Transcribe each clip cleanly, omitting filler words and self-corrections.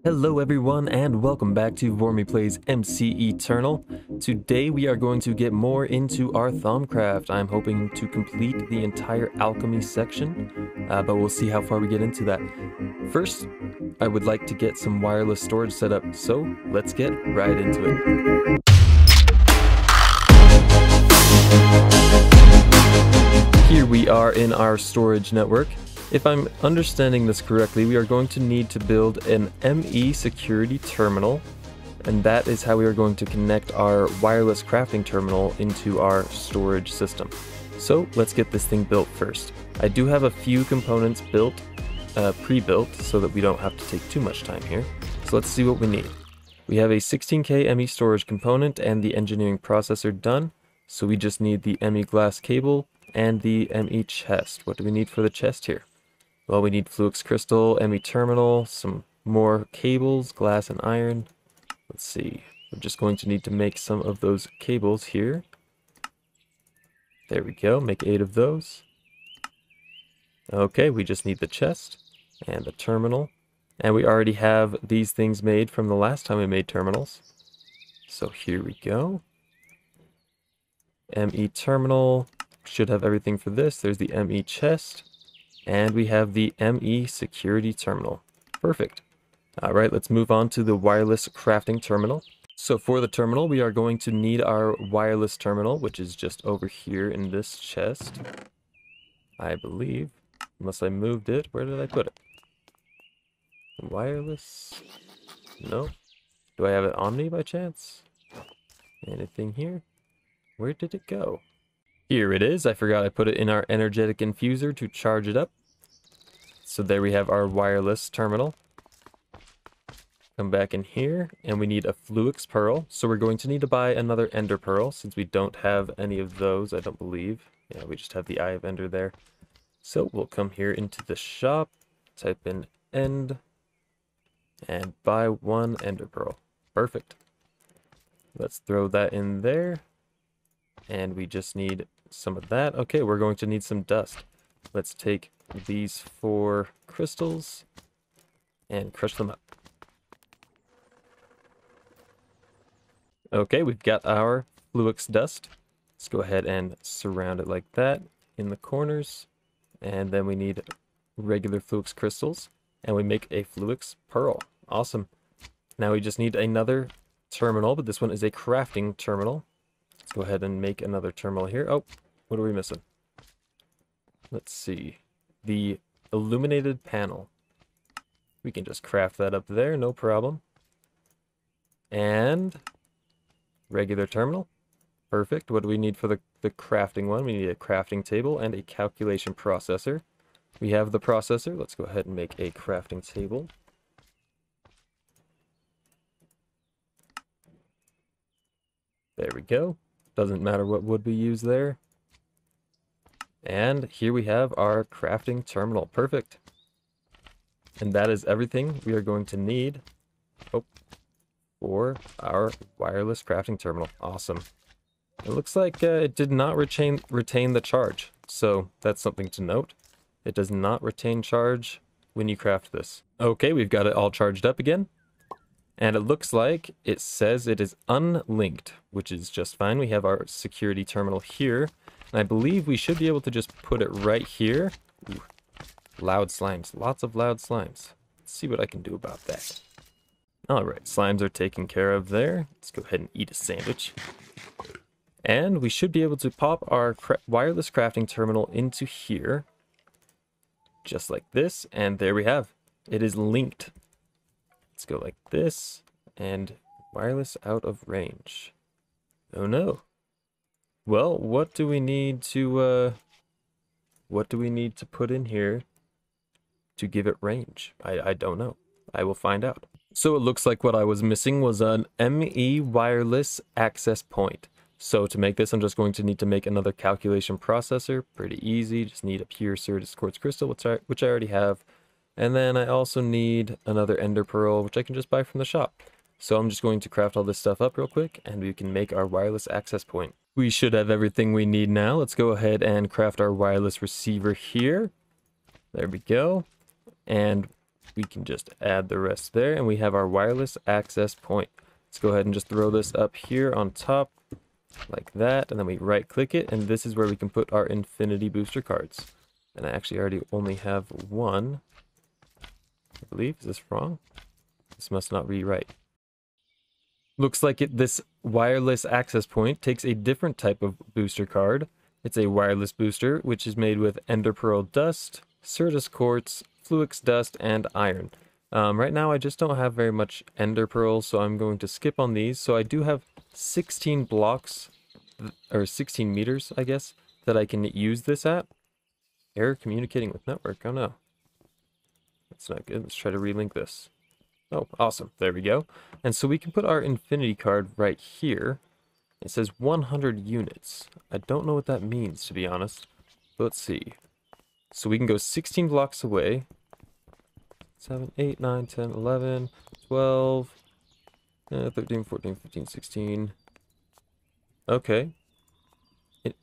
Hello everyone and welcome back to Vormy Plays MCEternal. Today we are going to get more into our Thaumcraft. I'm hoping to complete the entire alchemy section, but we'll see how far we get into that. First, I would like to get some wireless storage set up, so let's get right into it. Here we are in our storage network. If I'm understanding this correctly, we are going to need to build an ME security terminal, and that is how we are going to connect our wireless crafting terminal into our storage system. So let's get this thing built first. I do have a few components built, pre-built, so that we don't have to take too much time here. So let's see what we need. We have a 16K ME storage component and the engineering processor done, so we just need the ME glass cable and the ME chest. What do we need for the chest here? Well, we need Fluix crystal, ME terminal, some more cables, glass and iron. Let's see. We're just going to need to make some of those cables here. There we go. Make 8 of those. Okay, we just need the chest and the terminal. And we already have these things made from the last time we made terminals. So here we go. ME terminal. Should have everything for this. There's the ME chest. And we have the ME security terminal. Perfect. All right, let's move on to the wireless crafting terminal. So for the terminal, we are going to need our wireless terminal, which is just over here in this chest, I believe. Unless I moved it. Where did I put it? Wireless? No. Do I have it on me by chance? Anything here? Where did it go? Here it is. I forgot I put it in our energetic infuser to charge it up. So there we have our wireless terminal. Come back in here, and we need a Fluix pearl. So we're going to need to buy another ender pearl, since we don't have any of those, I don't believe. Yeah, we just have the Eye of Ender there. So we'll come here into the shop, type in end, and buy 1 ender pearl. Perfect. Let's throw that in there. And we just need some of that. Okay, we're going to need some dust. Let's take these 4 crystals and crush them up. Okay, we've got our Fluix dust. Let's go ahead and surround it like that in the corners. And then we need regular Fluix crystals. And we make a Fluix pearl. Awesome. Now we just need another terminal, but this one is a crafting terminal. Let's go ahead and make another terminal here. Oh, what are we missing? Let's see. The illuminated panel. We can just craft that up there, no problem. And regular terminal. Perfect. What do we need for the crafting one? We need a crafting table and a calculation processor. We have the processor. Let's go ahead and make a crafting table. There we go. Doesn't matter what wood we use there. And here we have our crafting terminal. Perfect. And that is everything we are going to need for our wireless crafting terminal. Awesome. It looks like it did not retain the charge. So that's something to note. It does not retain charge when you craft this. Okay, we've got it all charged up again. And it looks like it says it is unlinked, which is just fine. We have our security terminal here. And I believe we should be able to just put it right here. Ooh, loud slimes. Lots of loud slimes. Let's see what I can do about that. All right, slimes are taken care of there. Let's go ahead and eat a sandwich. And we should be able to pop our wireless crafting terminal into here. Just like this. And there we have. It is linked. Let's go like this, and wireless out of range. Oh no. Well, what do we need to put in here to give it range? I don't know. I will find out. So it looks like what I was missing was an ME wireless access point. So to make this, I'm just going to need to make another calculation processor. Pretty easy. Just need a pure Certus quartz crystal, which I already have. And then I also need another ender pearl, which I can just buy from the shop. So I'm just going to craft all this stuff up real quick, and we can make our wireless access point. We should have everything we need now. Let's go ahead and craft our wireless receiver here. There we go. And We can just add the rest there, and we have our wireless access point. Let's go ahead and just throw this up here on top, like that, and then we right-click it, and this is where we can put our infinity booster cards. And I actually already only have one, I believe. Is this wrong? This must not be right. Looks like this wireless access point takes a different type of booster card. It's a wireless booster, which is made with Ender Pearl Dust, Certus Quartz, Fluix Dust, and Iron. Right now I just don't have very much Ender Pearl, so I'm going to skip on these. So I do have 16 blocks, or 16 meters, I guess, that I can use this at. Error communicating with network, oh no. That's not good, let's try to relink this. Oh, awesome, there we go. And so we can put our infinity card right here. It says 100 units. I don't know what that means, to be honest. But let's see. So we can go 16 blocks away. 7, 8, 9, 10, 11, 12, 13, 14, 15, 16. Okay.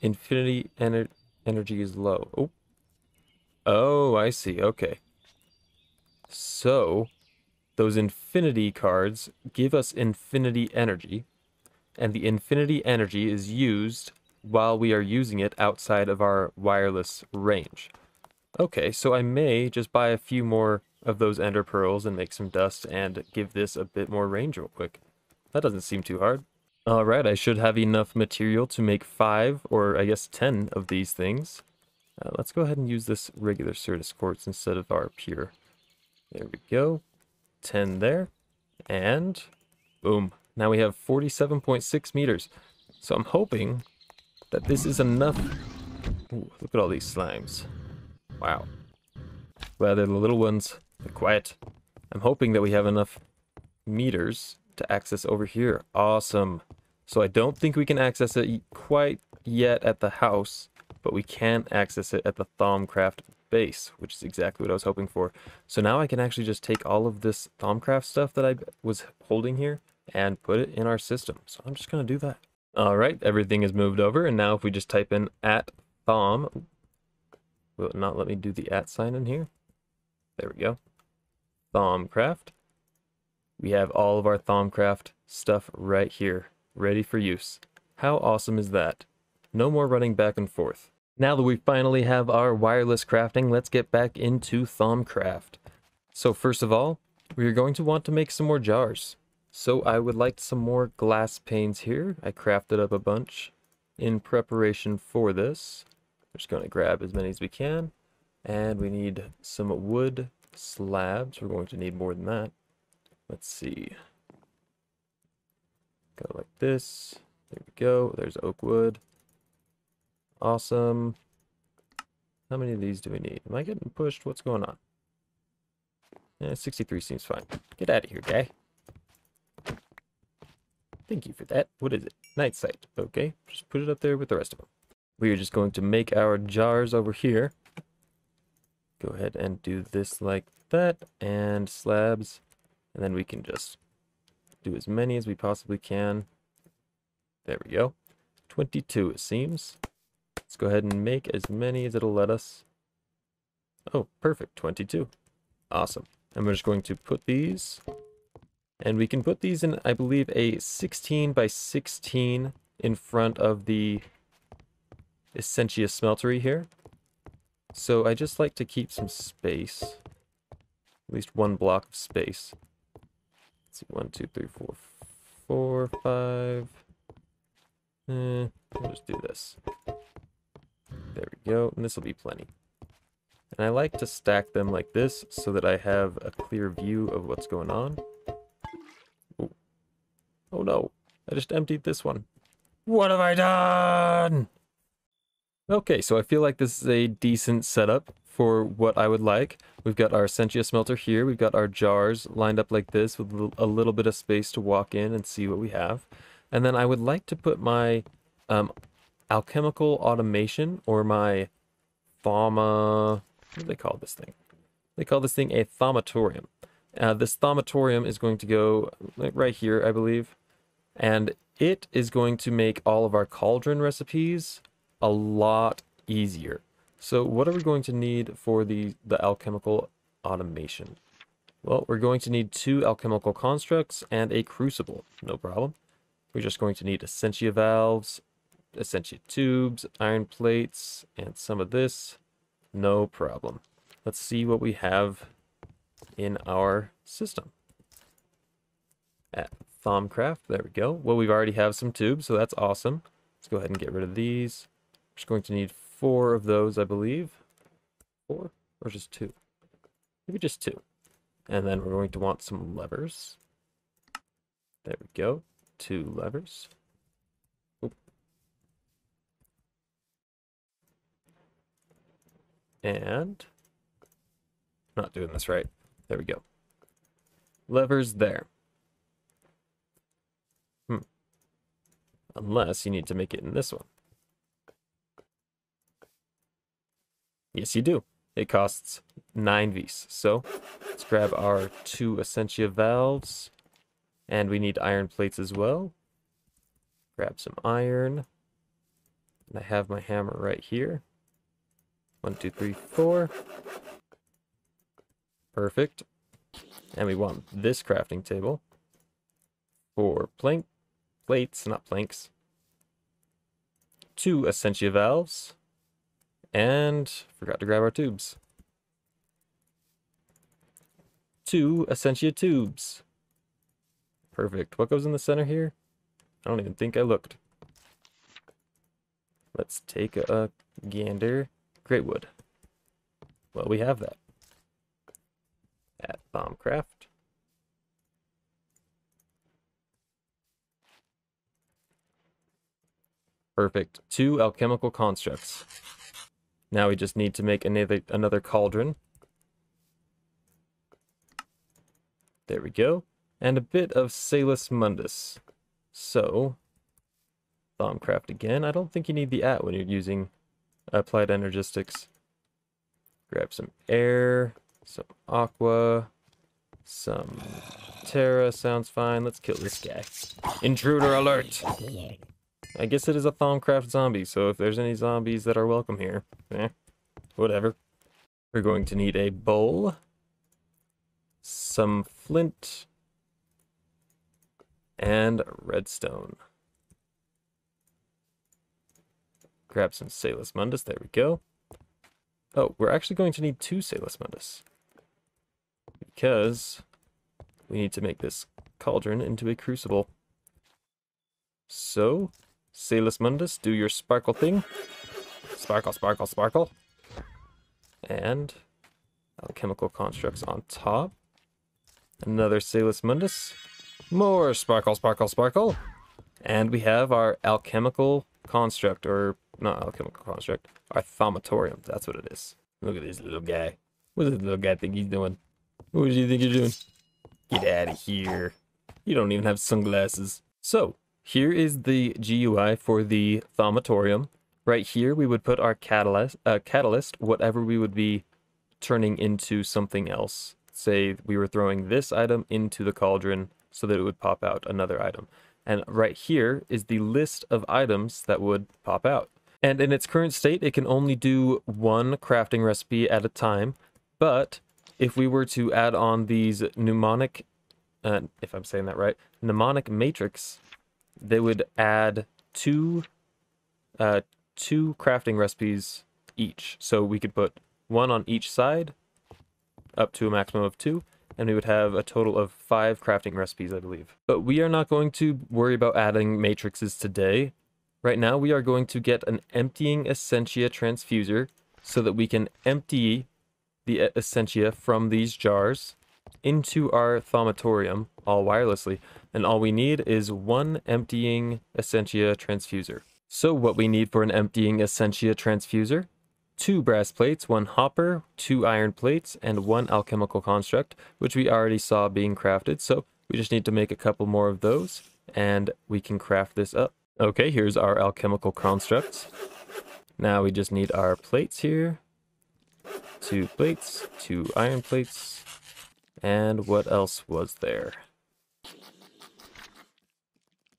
Infinity energy is low. Oh. Oh, I see. Okay. So, those infinity cards give us infinity energy, and the infinity energy is used while we are using it outside of our wireless range. Okay, so I may just buy a few more of those ender pearls and make some dust and give this a bit more range real quick. That doesn't seem too hard. Alright, I should have enough material to make 5, or I guess 10 of these things. Let's go ahead and use this regular Certus Quartz instead of our pure. There we go. 10 there. And boom. Now we have 47.6 meters. So I'm hoping that this is enough. Ooh, look at all these slimes. Wow. Well, they're the little ones. They're quiet. I'm hoping that we have enough meters to access over here. Awesome. So I don't think we can access it quite yet at the house, but we can access it at the Thaumcraft base, which is exactly what I was hoping for. So now I can actually just take all of this Thaumcraft stuff that I was holding here and put it in our system. So I'm just going to do that. All right, everything is moved over, and now if we just type in @Thaum, will it not let me do the @ sign in here? There we go. Thaumcraft. We have all of our Thaumcraft stuff right here, ready for use. How awesome is that? No more running back and forth. Now that we finally have our wireless crafting, let's get back into Thaumcraft. So first of all, we are going to want to make some more jars. So I would like some more glass panes here. I crafted up a bunch in preparation for this. We're just going to grab as many as we can. And we need some wood slabs. We're going to need more than that. Let's see. Go like this. There we go. There's oak wood. Awesome. How many of these do we need? Am I getting pushed? What's going on? 63 seems fine. Get out of here, guy. Thank you for that. What is it? Night sight. Okay, just put it up there with the rest of them. We are just going to make our jars over here. Go ahead and do this like that, and slabs. And then we can just do as many as we possibly can. There we go. 22 it seems. Let's go ahead and make as many as it'll let us. Oh, perfect, 22. Awesome. And we're just going to put these, and we can put these in, I believe, a 16 by 16 in front of the Essentia smeltery here. So I just like to keep some space, at least one block of space. Let's see, 1, 2, 3, 4, 5. We'll just do this. There we go, and this will be plenty. And I like to stack them like this so that I have a clear view of what's going on. Ooh. Oh no, I just emptied this one. What have I done? Okay, so I feel like this is a decent setup for what I would like. We've got our Essentia smelter here. We've got our jars lined up like this with a little bit of space to walk in and see what we have. And then I would like to put my alchemical automation, or my what do they call this thing? They call this thing a thaumatorium. This thaumatorium is going to go right here, I believe. And it is going to make all of our cauldron recipes a lot easier. So what are we going to need for the alchemical automation? Well, we're going to need 2 alchemical constructs and a crucible. No problem. We're just going to need essentia valves, essentia tubes, iron plates, and some of this. No problem. Let's see what we have in our system. At Thaumcraft, there we go. Well, we already have some tubes, so that's awesome. Let's go ahead and get rid of these. We're just going to need 4 of those, I believe. 4? Or just 2? Maybe just 2. And then we're going to want some levers. There we go. 2 levers. Oop. And not doing this right. There we go. Levers there. Unless you need to make it in this one. Yes, you do. It costs 9 Vs. So let's grab our 2 essentia valves. And we need iron plates as well. Grab some iron. And I have my hammer right here. 1, 2, 3, 4. Perfect. And we want this crafting table for plates, not planks. 2 essentia valves. And forgot to grab our tubes. 2 essentia tubes. Perfect. What goes in the center here? I don't even think I looked. Let's take a gander. Great wood. Well, we have that. At Thaumcraft. Perfect. 2 alchemical constructs. Now we just need to make another cauldron. There we go. And a bit of Salus Mundus. So, Thaumcraft again. I don't think you need the when you're using applied energistics. Grab some air, some aqua, some terra sounds fine. Let's kill this guy. Intruder alert! I guess it is a Thaumcraft zombie, so if there's any zombies that are welcome here, whatever. We're going to need a bowl, some flint, and redstone. Grab some Salus Mundus, there we go. Oh, we're actually going to need 2 Salus Mundus, because we need to make this cauldron into a crucible. So, Salus Mundus, do your sparkle thing. Sparkle, sparkle, sparkle. And alchemical constructs on top. Another Salus Mundus. More sparkle, sparkle, sparkle. And we have our alchemical construct, or not alchemical construct, our thaumatorium. That's what it is. Look at this little guy. What does this little guy think he's doing? What do you think you're doing? Get out of here. You don't even have sunglasses. So, here is the GUI for the thaumatorium. Right here, we would put our catalyst, whatever we would be turning into something else. Say we were throwing this item into the cauldron so that it would pop out another item. And right here is the list of items that would pop out. And in its current state, it can only do 1 crafting recipe at a time. But if we were to add on these mnemonic, if I'm saying that right, mnemonic matrix, they would add 2 crafting recipes each. So we could put 1 on each side, up to a maximum of 2, and we would have a total of 5 crafting recipes, I believe. But we are not going to worry about adding matrices today. Right now, we are going to get an emptying essentia transfuser so that we can empty the essentia from these jars into our thaumatorium, all wirelessly. And all we need is 1 emptying essentia transfuser. So what we need for an emptying essentia transfuser: 2 brass plates, 1 hopper, 2 iron plates, and 1 alchemical construct, which we already saw being crafted. So we just need to make a couple more of those, and we can craft this up. Okay, here's our alchemical constructs. Now we just need our plates here. 2 plates, 2 iron plates, and what else was there?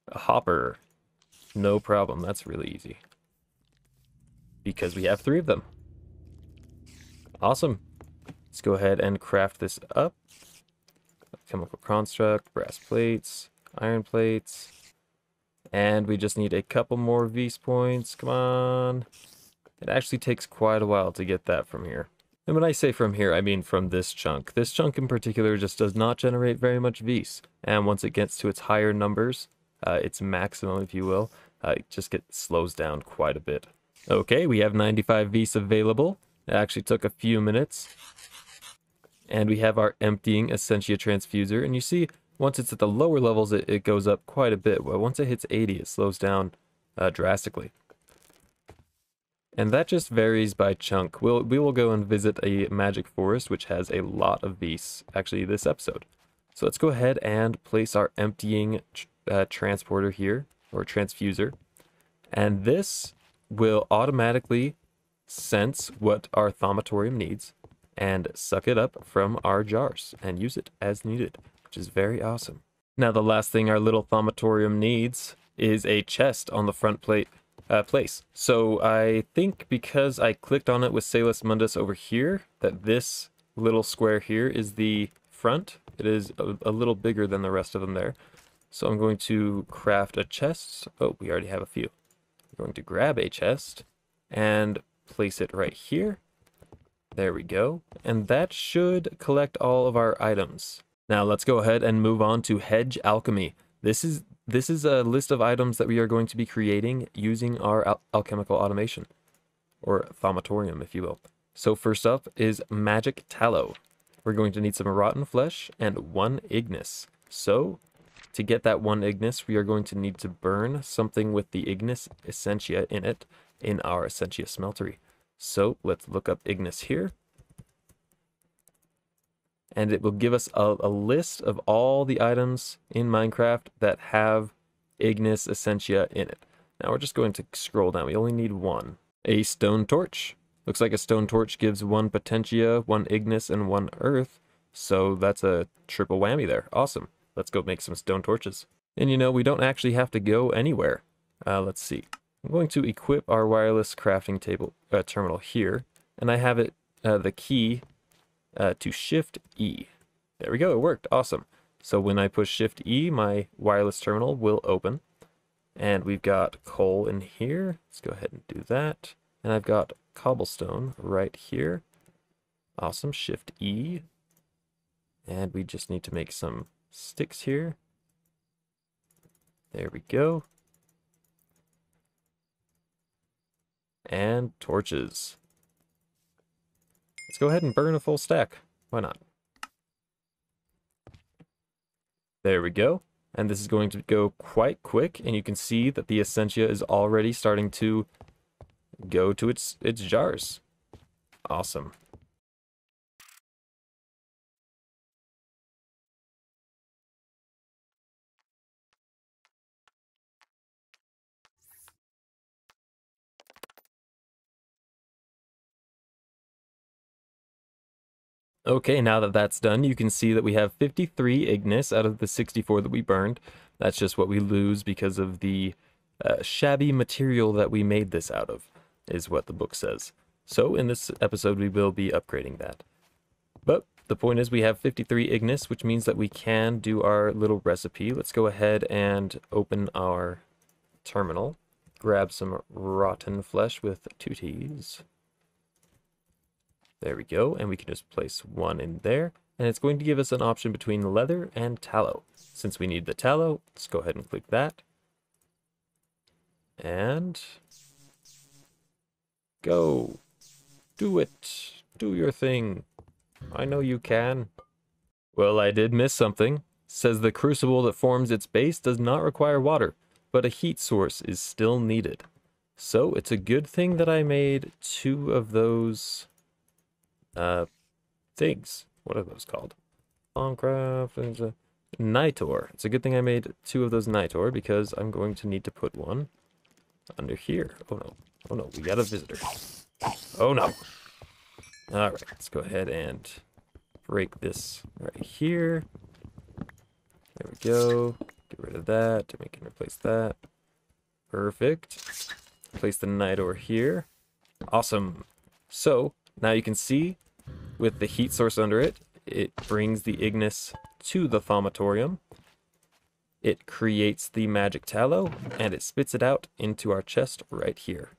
A hopper. No problem, that's really easy. Because we have 3 of them. Awesome. Let's go ahead and craft this up. chemical construct, brass plates, iron plates, and we just need a couple more Vs points. Come on. It actually takes quite a while to get that from here. And when I say from here, I mean from this chunk. This chunk in particular just does not generate very much Vs. And once it gets to its higher numbers, its maximum, if you will, it just slows down quite a bit. Okay, we have 95 Vs available. It actually took a few minutes. And we have our emptying Essentia transfuser. And you see, once it's at the lower levels, it goes up quite a bit. Well, once it hits 80, it slows down drastically. And that just varies by chunk. We will go and visit a magic forest, which has a lot of beasts, actually, this episode. So let's go ahead and place our emptying transporter here, or transfuser. And this will automatically sense what our thaumatorium needs and suck it up from our jars and use it as needed, which is very awesome. Now, the last thing our little thaumatorium needs is a chest on the front place. So I think because I clicked on it with Salus Mundus over here, that this little square here is the front. It is a little bigger than the rest of them there. So I'm going to craft a chest. Oh, we already have a few. I'm going to grab a chest and place it right here. There we go. And that should collect all of our items. Now let's go ahead and move on to Hedge Alchemy. This is a list of items that we are going to be creating using our alchemical automation, or thaumatorium, if you will. So first up is magic tallow. We're going to need some rotten flesh and 1 Ignis. So to get that 1 Ignis, we are going to need to burn something with the Ignis Essentia in it in our Essentia smeltery. So let's look up Ignis here. And it will give us a list of all the items in Minecraft that have Ignis Essentia in it. Now we're just going to scroll down. We only need 1. A stone torch. Looks like a stone torch gives 1 Potentia, 1 Ignis, and 1 Earth. So that's a triple whammy there. Awesome. Let's go make some stone torches. And you know, we don't actually have to go anywhere. Let's see. I'm going to equip our wireless crafting terminal here. And I have it, the key to Shift E. There we go, it worked, awesome. So when I push Shift E, my wireless terminal will open. And we've got coal in here. Let's go ahead and do that. And I've got cobblestone right here. Awesome, Shift E. And we just need to make some sticks here. There we go. And torches. Let's go ahead and burn a full stack. Why not? There we go. And this is going to go quite quick, and you can see that the Essentia is already starting to go to its jars. Awesome. Okay, now that that's done, you can see that we have 53 Ignis out of the 64 that we burned. That's just what we lose because of the shabby material that we made this out of, is what the book says. So in this episode, we will be upgrading that. But the point is we have 53 Ignis, which means that we can do our little recipe. Let's go ahead and open our terminal, grab some rotten flesh with 2 T's. There we go, and we can just place 1 in there, and it's going to give us an option between leather and tallow. Since we need the tallow, let's go ahead and click that. And go. Do it. Do your thing. I know you can. Well, I did miss something. It says the crucible that forms its base does not require water, but a heat source is still needed. So it's a good thing that I made 2 of those things. What are those called? Thaumcraft. There's a Nitor. It's a good thing I made 2 of those Nitor, because I'm going to need to put 1 under here. Oh no. Oh no, we got a visitor. Oh no. Alright, let's go ahead and break this right here. There we go. Get rid of that, and we can replace that. Perfect. Place the Nitor here. Awesome. So, now you can see, with the heat source under it, it brings the Ignis to the Thaumatorium. It creates the magic tallow, and it spits it out into our chest right here.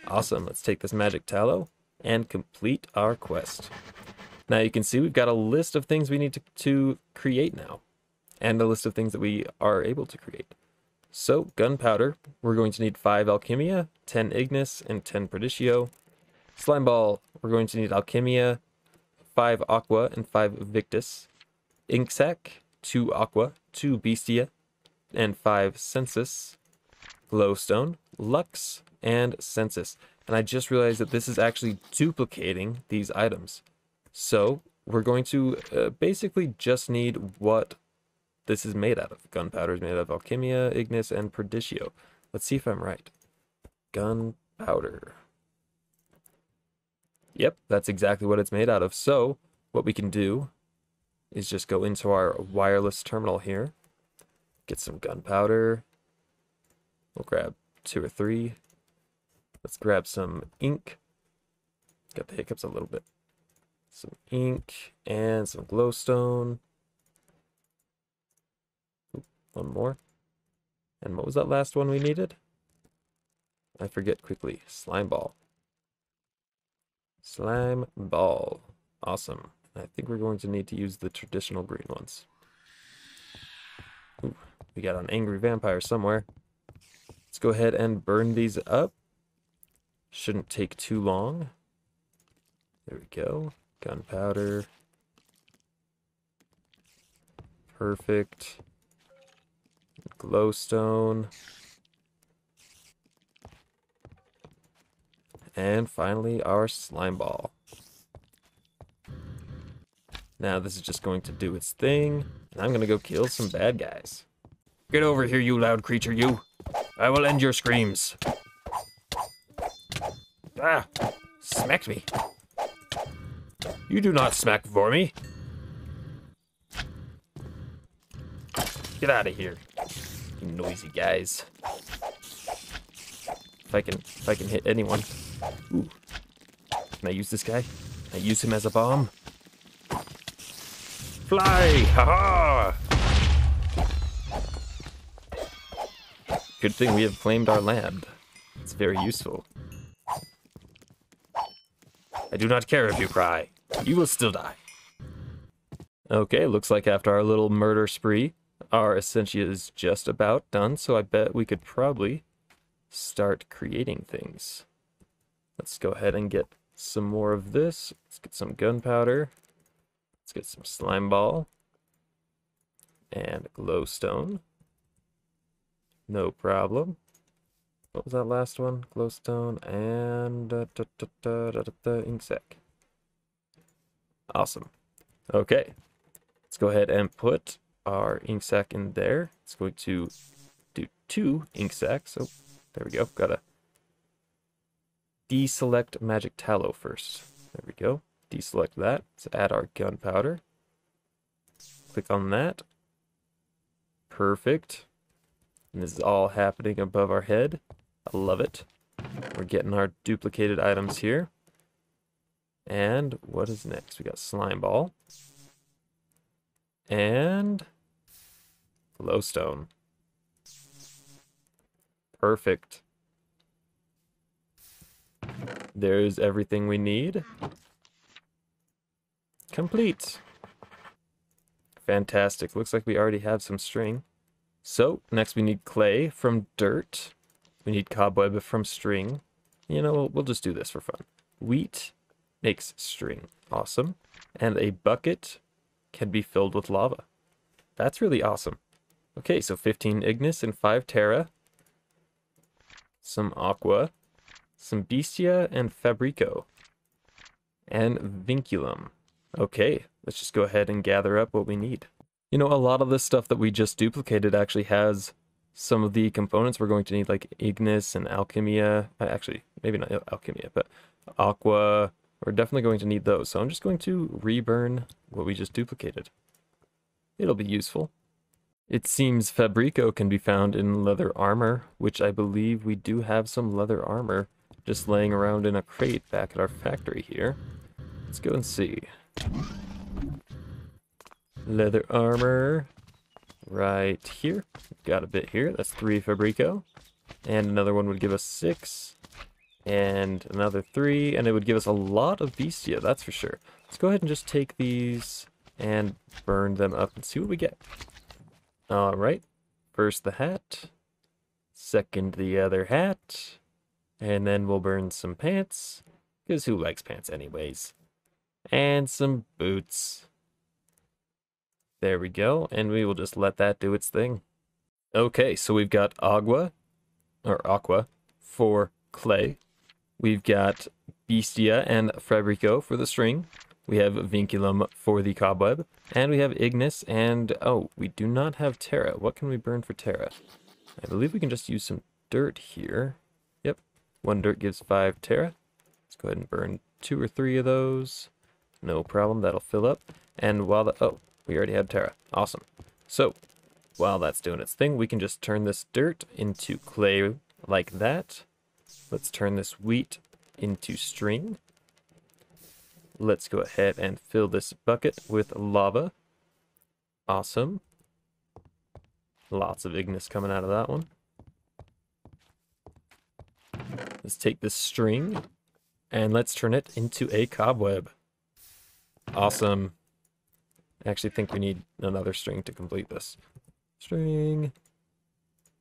Awesome, let's take this magic tallow and complete our quest. Now you can see we've got a list of things we need to create now, and a list of things that we are able to create. So, gunpowder, we're going to need 5 Alchemia, 10 Ignis, and 10 Perditio. Slime ball, we're going to need Alchemia, 5 Aqua, and 5 Victus. Ink sac, 2 Aqua, 2 Bestia, and 5 Census. Glowstone, Lux, and Census. And I just realized that this is actually duplicating these items. So, we're going to basically just need what this is made out of. Gunpowder is made out of Alchemia, Ignis, and Perditio. Let's see if I'm right. Gunpowder. Yep, that's exactly what it's made out of. So, what we can do is just go into our wireless terminal here. Get some gunpowder. We'll grab 2 or 3. Let's grab some ink. Got the hiccups a little bit. Some ink and some glowstone. Ooh, 1 more. And what was that last one we needed? I forget quickly. Slime ball. Slime ball. Awesome. I think we're going to need to use the traditional green ones. Ooh, we got an angry vampire somewhere. Let's go ahead and burn these up. Shouldn't take too long. There we go. Gunpowder. Perfect. Glowstone. And finally, our slime ball. Now this is just going to do its thing, and I'm going to go kill some bad guys. Get over here, you loud creature, you! I will end your screams. Ah! Smacked me. You do not smack for me. Get out of here, you noisy guys. If I can hit anyone. Ooh. Can I use this guy? Can I use him as a bomb? Fly! Ha-ha! Good thing we have claimed our land. It's very useful. I do not care if you cry. You will still die. Okay, looks like after our little murder spree, our Essentia is just about done, so I bet we could probably start creating things. Let's go ahead and get some more of this. Let's get some gunpowder. Let's get some slime ball. And glowstone. No problem. What was that last one? Glowstone and ink sac. Awesome. Okay. Let's go ahead and put our ink sac in there. It's going to do 2 ink sacs. Oh, there we go. Gotta deselect magic tallow first. There we go. Deselect that. Let's add our gunpowder. Click on that. Perfect. And this is all happening above our head. I love it. We're getting our duplicated items here. And what is next? We got slime ball. And glowstone. Perfect. There's everything we need. Complete. Fantastic. Looks like we already have some string. So, next we need clay from dirt. We need cobweb from string. You know, we'll just do this for fun. Wheat makes string. Awesome. And a bucket can be filled with lava. That's really awesome. Okay, so 15 Ignis and 5 Terra. Some Aqua. Some Bestia and Fabrico. And Vinculum. Okay, let's just go ahead and gather up what we need. You know, a lot of this stuff that we just duplicated actually has some of the components we're going to need, like Ignis and Alchemia. Actually, maybe not Alchemia, but Aqua. We're definitely going to need those. So I'm just going to reburn what we just duplicated. It'll be useful. It seems Fabrico can be found in leather armor, which I believe we do have some leather armor just laying around in a crate back at our factory here. Let's go and see. Leather armor right here. Got a bit here. That's 3 Fabrico. And another one would give us 6. And another 3. And it would give us a lot of Bestia, that's for sure. Let's go ahead and just take these and burn them up and see what we get. Alright. First the hat. Second the other hat. And then we'll burn some pants. Because who likes pants anyways? And some boots. There we go. And we will just let that do its thing. Okay, so we've got Aqua for clay. We've got Bestia and Fabrico for the string. We have Vinculum for the cobweb. And we have Ignis and, oh, we do not have Terra. What can we burn for Terra? I believe we can just use some dirt here. Yep, 1 dirt gives 5 Terra. Let's go ahead and burn 2 or 3 of those. No problem, that'll fill up. And while the, oh, we already have Terra. Awesome. So, while that's doing its thing, we can just turn this dirt into clay like that. Let's turn this wheat into string. Let's go ahead and fill this bucket with lava. Awesome. Lots of Ignis coming out of that one. Let's take this string and let's turn it into a cobweb. Awesome. I actually think we need another string to complete this. String.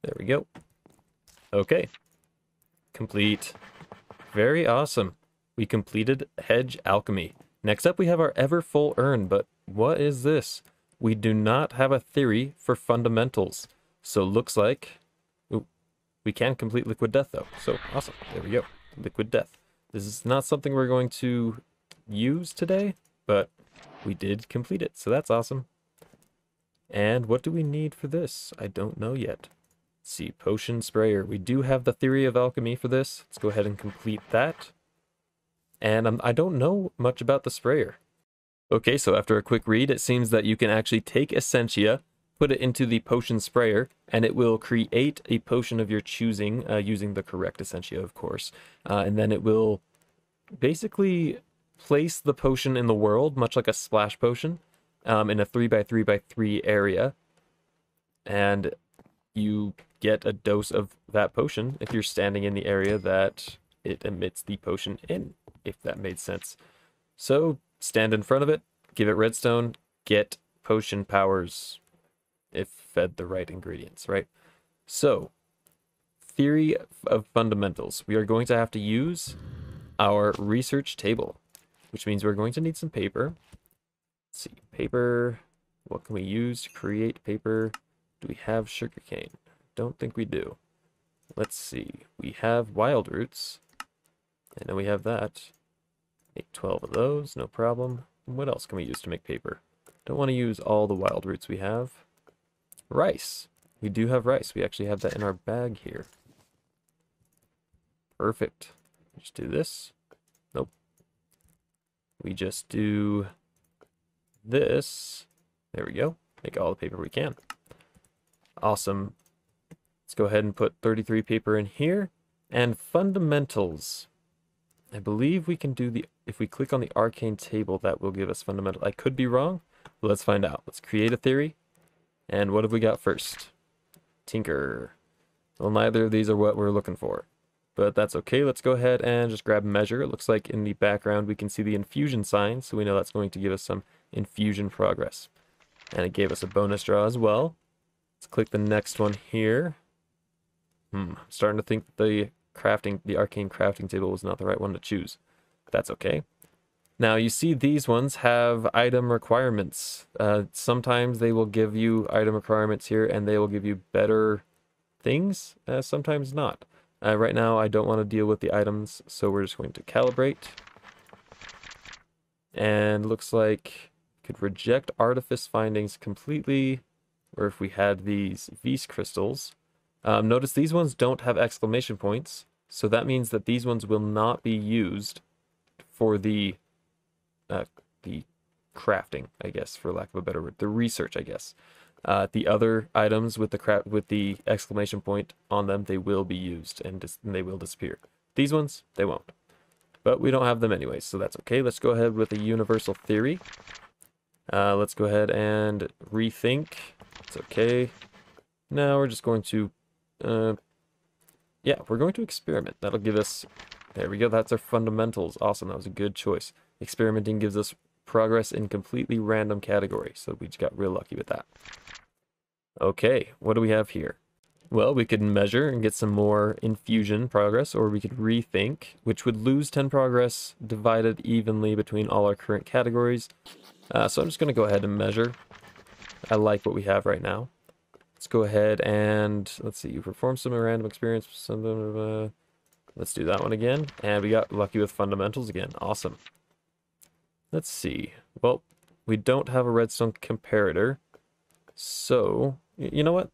There we go. Okay. Complete. Very awesome. We completed Hedge Alchemy. Next up we have our Everfull Urn, but what is this? We do not have a theory for fundamentals. So looks like we can complete Liquid Death though. So awesome. There we go. Liquid Death. This is not something we're going to use today, but we did complete it. So that's awesome. And what do we need for this? I don't know yet. Let's see, Potion Sprayer. We do have the Theory of Alchemy for this. Let's go ahead and complete that. And I don't know much about the sprayer. Okay, so after a quick read, it seems that you can actually take Essentia, put it into the potion sprayer, and it will create a potion of your choosing, using the correct Essentia, of course. And then it will basically place the potion in the world, much like a splash potion, in a 3x3x3 area. And you get a dose of that potion if you're standing in the area that it emits the potion in, if that made sense. So stand in front of it, give it redstone, get potion powers if fed the right ingredients, right? So, theory of fundamentals. We are going to have to use our research table, which means we're going to need some paper. Let's see, paper. What can we use to create paper? Do we have sugarcane? Don't think we do. Let's see. We have wild roots. I know we have that. Make 12 of those, no problem. And what else can we use to make paper? Don't want to use all the wild roots we have. Rice. We do have rice. We actually have that in our bag here. Perfect. Just do this. Nope. We just do this. There we go. Make all the paper we can. Awesome. Let's go ahead and put 33 paper in here. And fundamentals. I believe we can do the, if we click on the arcane table, that will give us fundamental. I could be wrong, but let's find out. Let's create a theory. And what have we got first? Tinker. Well, neither of these are what we're looking for, but that's okay. Let's go ahead and just grab measure. It looks like in the background we can see the infusion sign, so we know that's going to give us some infusion progress. And it gave us a bonus draw as well. Let's click the next one here. I'm starting to think the arcane crafting table was not the right one to choose. That's okay. Now you see these ones have item requirements. Sometimes they will give you item requirements here and they will give you better things, sometimes not. Right now I don't want to deal with the items, so we're just going to calibrate. And looks like could reject artifice findings completely, or if we had these Vis crystals. Notice these ones don't have exclamation points, so that means that these ones will not be used for the crafting, I guess, for lack of a better word, the research, I guess. The other items with the exclamation point on them, they will be used and they will disappear. These ones, they won't. But we don't have them anyways, so that's okay. Let's go ahead with a universal theory. Let's go ahead and rethink. It's okay. Now we're just going to, yeah, we're going to experiment. That'll give us, there we go, that's our fundamentals. Awesome, that was a good choice. Experimenting gives us progress in completely random categories, so we just got real lucky with that. Okay, what do we have here? Well, we could measure and get some more infusion progress, or we could rethink, which would lose 10 progress divided evenly between all our current categories. So I'm just going to go ahead and measure. I like what we have right now. Let's go ahead and, let's see, you perform some random experience. Let's do that one again. And we got lucky with fundamentals again. Awesome. Let's see. Well, we don't have a redstone comparator. So, you know what?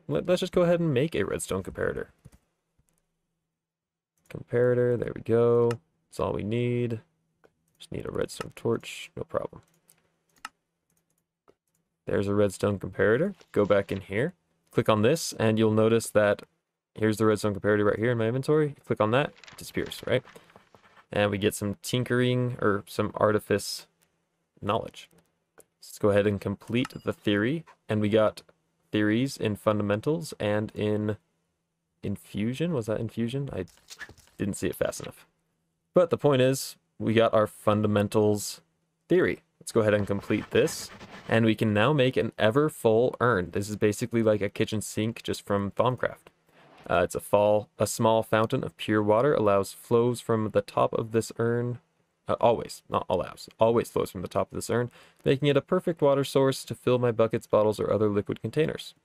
Let's just go ahead and make a redstone comparator. Comparator, there we go. That's all we need. Just need a redstone torch, no problem. There's a redstone comparator. Go back in here, click on this, and you'll notice that here's the redstone comparator right here in my inventory. Click on that, it disappears, right? And we get some tinkering or some artifice knowledge. Let's go ahead and complete the theory, and we got theories in fundamentals and in infusion. Was that infusion? I didn't see it fast enough. But the point is, we got our fundamentals theory. Let's go ahead and complete this, and we can now make an Everfull Urn. This is basically like a kitchen sink just from Thaumcraft. It's a small fountain of pure water, allows flows from the top of this urn. Always, not allows, always flows from the top of this urn, making it a perfect water source to fill my buckets, bottles, or other liquid containers.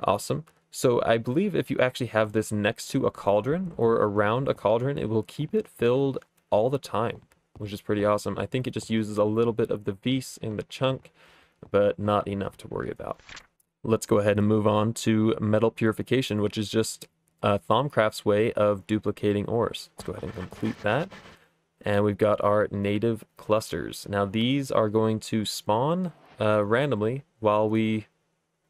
Awesome. So I believe if you actually have this next to a cauldron or around a cauldron, it will keep it filled all the time, which is pretty awesome. I think it just uses a little bit of the vis in the chunk, but not enough to worry about. Let's go ahead and move on to metal purification, which is just Thaumcraft's way of duplicating ores. Let's go ahead and complete that. And we've got our native clusters. Now these are going to spawn randomly while we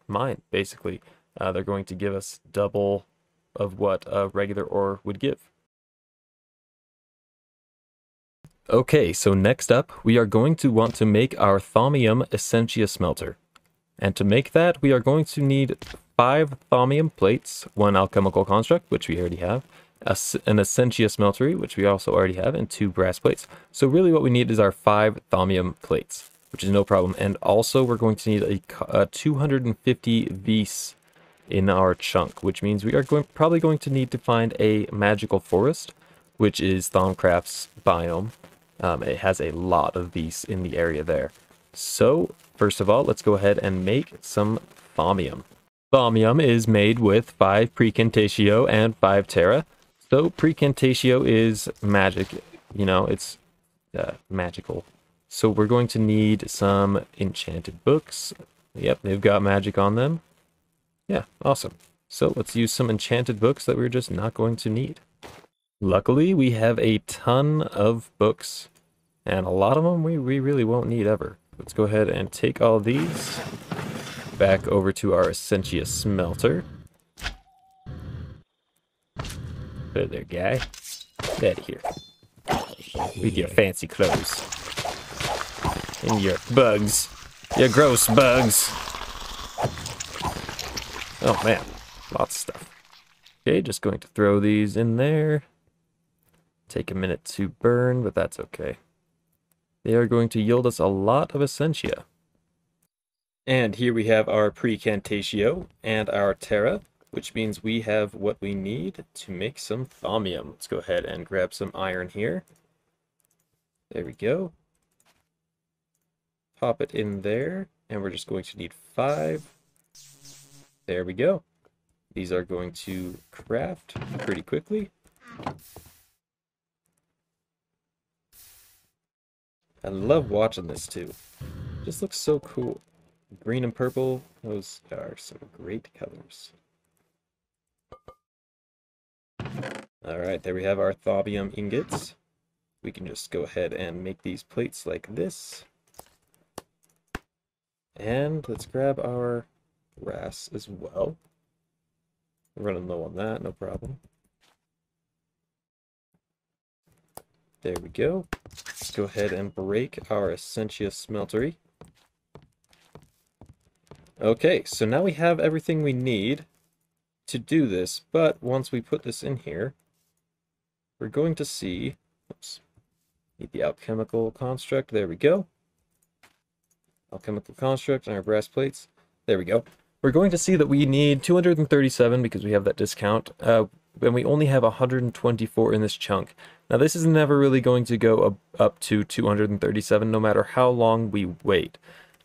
mine, basically. They're going to give us double of what a regular ore would give. Okay, so next up, we are going to want to make our Thaumium Essentia smelter. And to make that, we are going to need 5 Thaumium plates, 1 alchemical construct, which we already have, an Essentia smeltery, which we also already have, and 2 brass plates. So really what we need is our 5 Thaumium plates, which is no problem. And also we're going to need a 250 vis in our chunk, which means we are probably going to need to find a magical forest, which is Thaumcraft's biome. It has a lot of vis in the area there. So first of all, let's go ahead and make some Thaumium. Thaumium is made with 5 Precantatio and 5 Terra. So Precantatio is magic, you know, it's magical. So we're going to need some enchanted books. Yep, they've got magic on them. Yeah, awesome. So let's use some enchanted books that we're just not going to need. Luckily, we have a ton of books, and a lot of them we really won't need ever. Let's go ahead and take all these back over to our Essentia smelter. There, guy. Get out of here. With your fancy clothes. And your bugs. Your gross bugs. Oh man, lots of stuff. Okay, just going to throw these in there. Take a minute to burn, but that's okay. They are going to yield us a lot of Essentia. And here we have our Precantatio and our Terra, which means we have what we need to make some Thaumium. Let's go ahead and grab some iron here. There we go. Pop it in there, and we're just going to need 5. There we go. These are going to craft pretty quickly. I love watching this too. It just looks so cool. Green and purple, those are some great colors. Alright, there we have our Thaumium ingots. We can just go ahead and make these plates like this. And let's grab our brass as well. We're running low on that, no problem. There we go. Let's go ahead and break our Essentia smeltery. Okay, so now we have everything we need to do this, but once we put this in here, we're going to see, oops, need the alchemical construct, there we go. Alchemical construct and our brass plates, there we go. We're going to see that we need 237 because we have that discount, and we only have 124 in this chunk. Now this is never really going to go up to 237 no matter how long we wait.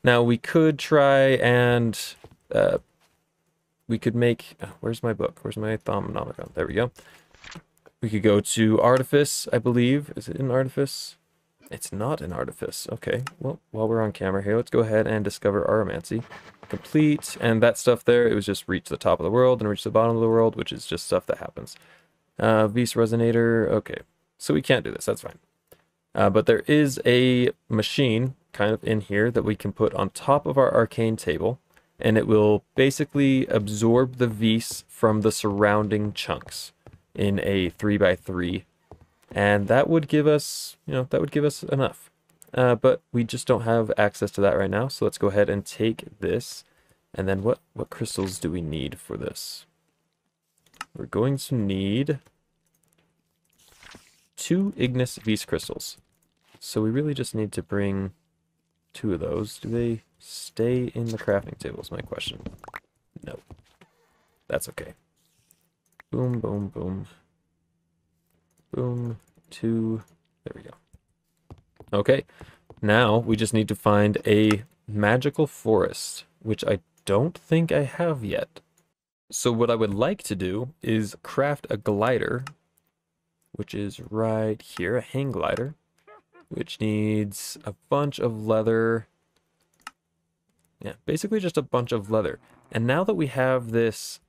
Now we could try and we could make, where's my book? Where's my Thaumcraft? There we go. We could go to Artifice, I believe. Is it in Artifice? It's not in Artifice. Okay, well, while we're on camera here, let's go ahead and discover Auromancy. Complete, and that stuff there, it was just reach the top of the world and reach the bottom of the world, which is just stuff that happens. Beast Resonator, okay. So we can't do this, that's fine. But there is a machine kind of in here that we can put on top of our arcane table, and it will basically absorb the vis from the surrounding chunks in a 3x3, and that would give us, that would give us enough. But we just don't have access to that right now, so let's go ahead and take this, and then what crystals do we need for this? We're going to need 2 Ignis vis crystals. So we really just need to bring 2 of those. Do they stay in the crafting table is my question. No. That's okay. Boom, boom, boom. Boom, 2. There we go. Okay, now we just need to find a magical forest, which I don't think I have yet. So what I would like to do is craft a glider, which is right here, a hang glider, which needs a bunch of leather. Yeah, basically just a bunch of leather. And now that we have this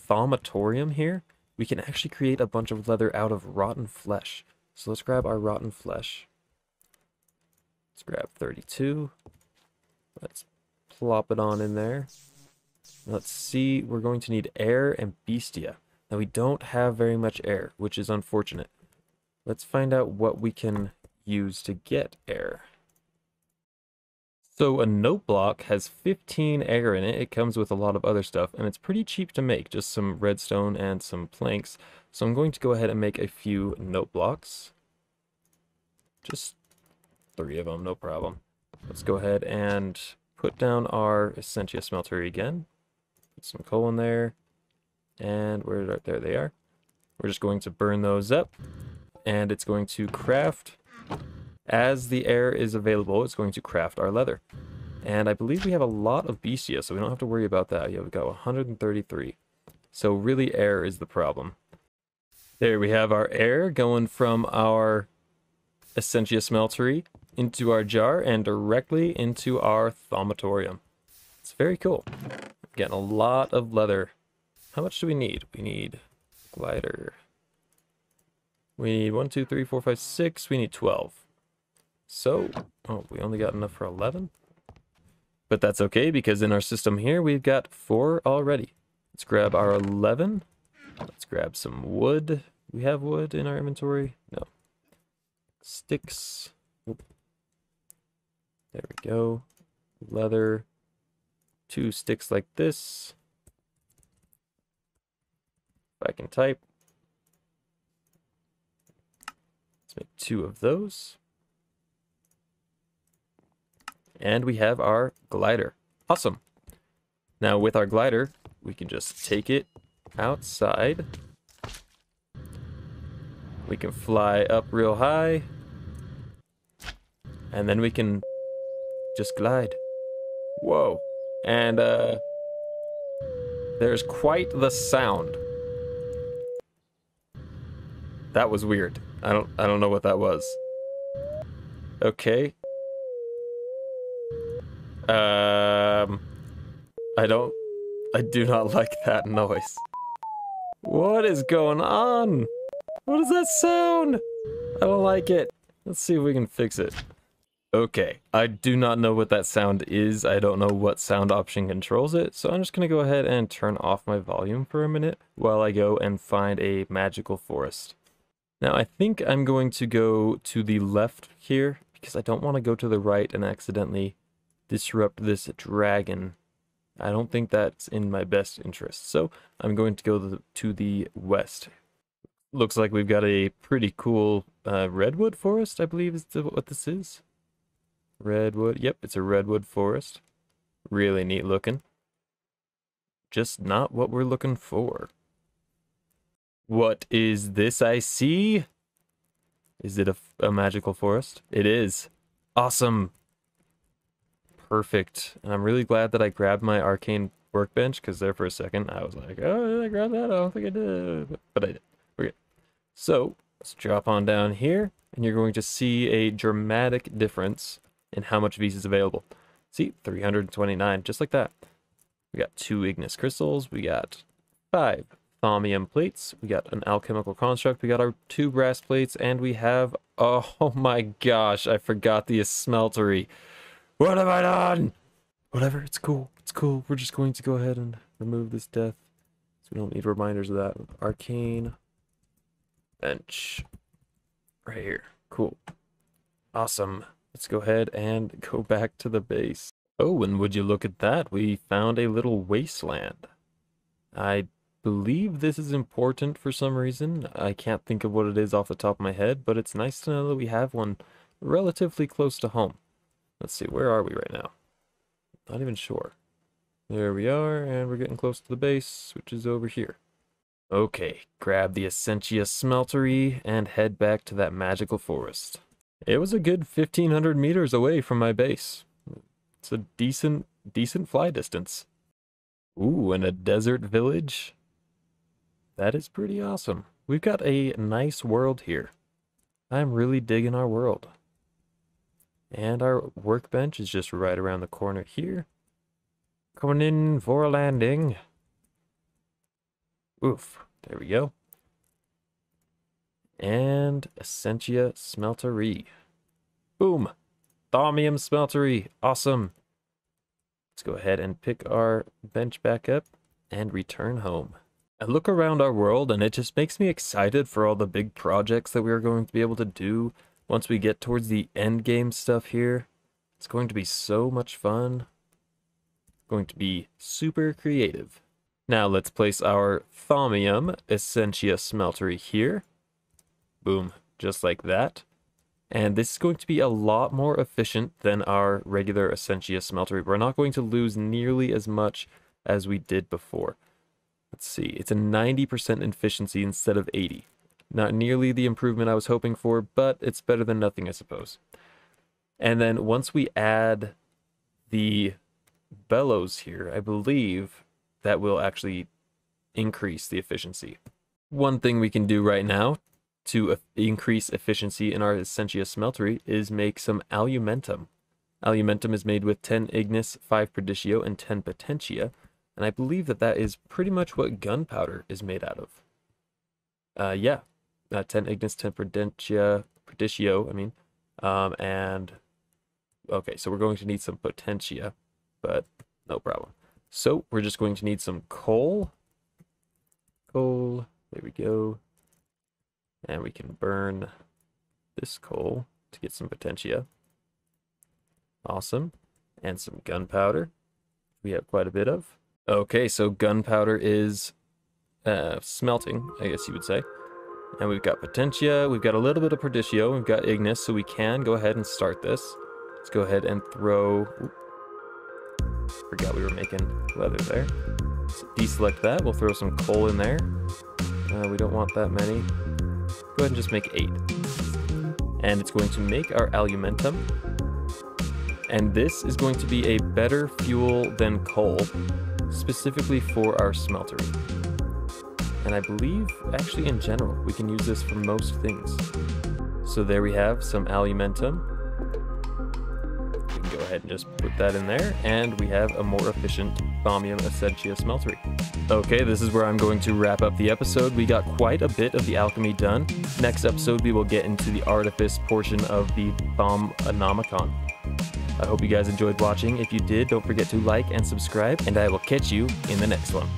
thaumatorium here, we can actually create a bunch of leather out of rotten flesh. So let's grab our rotten flesh. Let's grab 32. Let's plop it on in there. Let's see, we're going to need air and bestia. Now we don't have very much air, which is unfortunate. Let's find out what we can use to get air. So a note block has 15 air in it. It comes with a lot of other stuff, and it's pretty cheap to make, just some redstone and some planks. So I'm going to go ahead and make a few note blocks. Just 3 of them, no problem. Let's go ahead and put down our Essentia smelter again. Put some coal in there, and there they are. We're just going to burn those up, and it's going to craft. As the air is available, it's going to craft our leather. And I believe we have a lot of bestia, so we don't have to worry about that. Yeah, we've got 133. So really air is the problem. There we have our air going from our Essentia smeltery into our jar and directly into our thaumatorium. It's very cool. We're getting a lot of leather. How much do we need? We need glider. We need 1, 2, 3, 4, 5, 6. We need 12. So, oh, we only got enough for 11. But that's okay, because in our system here, we've got 4 already. Let's grab our 11. Let's grab some wood. We have wood in our inventory? No. Sticks. Oop. There we go. Leather. 2 sticks like this. If I can type. Let's make 2 of those. And we have our glider. Awesome. Now with our glider, we can just take it outside. We can fly up real high. And then we can just glide. Whoa. And there's quite the sound. That was weird. I don't know what that was. Okay. I do not like that noise. What is going on? What is that sound? I don't like it. Let's see if we can fix it. Okay, I do not know what that sound is. I don't know what sound option controls it, so I'm just gonna go ahead and turn off my volume for a minute while I go and find a magical forest. Now I think I'm going to go to the left here because I don't want to go to the right and accidentally disrupt this dragon I don't think that's in my best interest. So I'm going to go to the west. Looks like we've got a pretty cool redwood forest, I believe is what this is. Redwood. Yep, it's a redwood forest. Really neat looking. Just not what we're looking for. What is this I see? Is it a magical forest? It is. Awesome. Perfect. And I'm really glad that I grabbed my arcane workbench, because there for a second I was like, oh, did I grab that? I don't think I did. But I did. Okay. So let's drop on down here, and you're going to see a dramatic difference in how much Vis is available. See, 329, just like that. We got 2 Ignis crystals. We got 5 Thaumium plates. We got an alchemical construct. We got our 2 brass plates, and we have, oh my gosh, I forgot the smeltery. What have I done? Whatever, it's cool. It's cool. We're just going to go ahead and remove this death, so we don't need reminders of that. Arcane bench right here. Cool. Awesome. Let's go ahead and go back to the base. Oh, and would you look at that? We found a little wasteland. I believe this is important for some reason. I can't think of what it is off the top of my head, but it's nice to know that we have one relatively close to home. Let's see, where are we right now? Not even sure. There we are, and we're getting close to the base, which is over here. Okay, grab the Essentia smeltery and head back to that magical forest. It was a good 1,500 meters away from my base. It's a decent fly distance. Ooh, and a desert village. That is pretty awesome. We've got a nice world here. I'm really digging our world. And our workbench is just right around the corner here. Coming in for a landing. Oof, there we go. And Essentia smeltery. Boom. Thaumium smeltery. Awesome. Let's go ahead and pick our bench back up and return home. I look around our world and it just makes me excited for all the big projects that we are going to be able to do once we get towards the end game stuff here. It's going to be so much fun. Going to be super creative. Now let's place our Thaumium Essentia smeltery here. Boom, just like that. And this is going to be a lot more efficient than our regular Essentia smeltery. We're not going to lose nearly as much as we did before. Let's see, it's a 90% efficiency instead of 80. Not nearly the improvement I was hoping for, but it's better than nothing, I suppose. And then once we add the bellows here, I believe that will actually increase the efficiency. One thing we can do right now to increase efficiency in our Essentia smeltery is make some alumentum. Alumentum is made with 10 Ignis, 5 Perditio, and 10 Potentia, and I believe that that is pretty much what gunpowder is made out of. Yeah, 10 Ignis, 10 Perditio, and okay, so we're going to need some Potentia, but no problem. So we're just going to need some coal. Coal, there we go. And we can burn this coal to get some Potentia. Awesome. And some gunpowder. We have quite a bit of. Okay, so gunpowder is smelting, I guess you would say. And we've got Potentia, we've got a little bit of Perditio, we've got Ignis, so we can go ahead and start this. Let's go ahead and throw... Forgot we were making leather there. Let's deselect that, we'll throw some coal in there. We don't want that many. Go ahead and just make 8. And it's going to make our alumentum. And this is going to be a better fuel than coal, specifically for our smeltery. And I believe, actually in general, we can use this for most things. So there we have some alumentum. We can go ahead and just put that in there, and we have a more efficient Thaumium Essentia smeltery. Okay, this is where I'm going to wrap up the episode. We got quite a bit of the alchemy done. Next episode, we will get into the artifice portion of the Thaumanomicon. I hope you guys enjoyed watching. If you did, don't forget to like and subscribe, and I will catch you in the next one.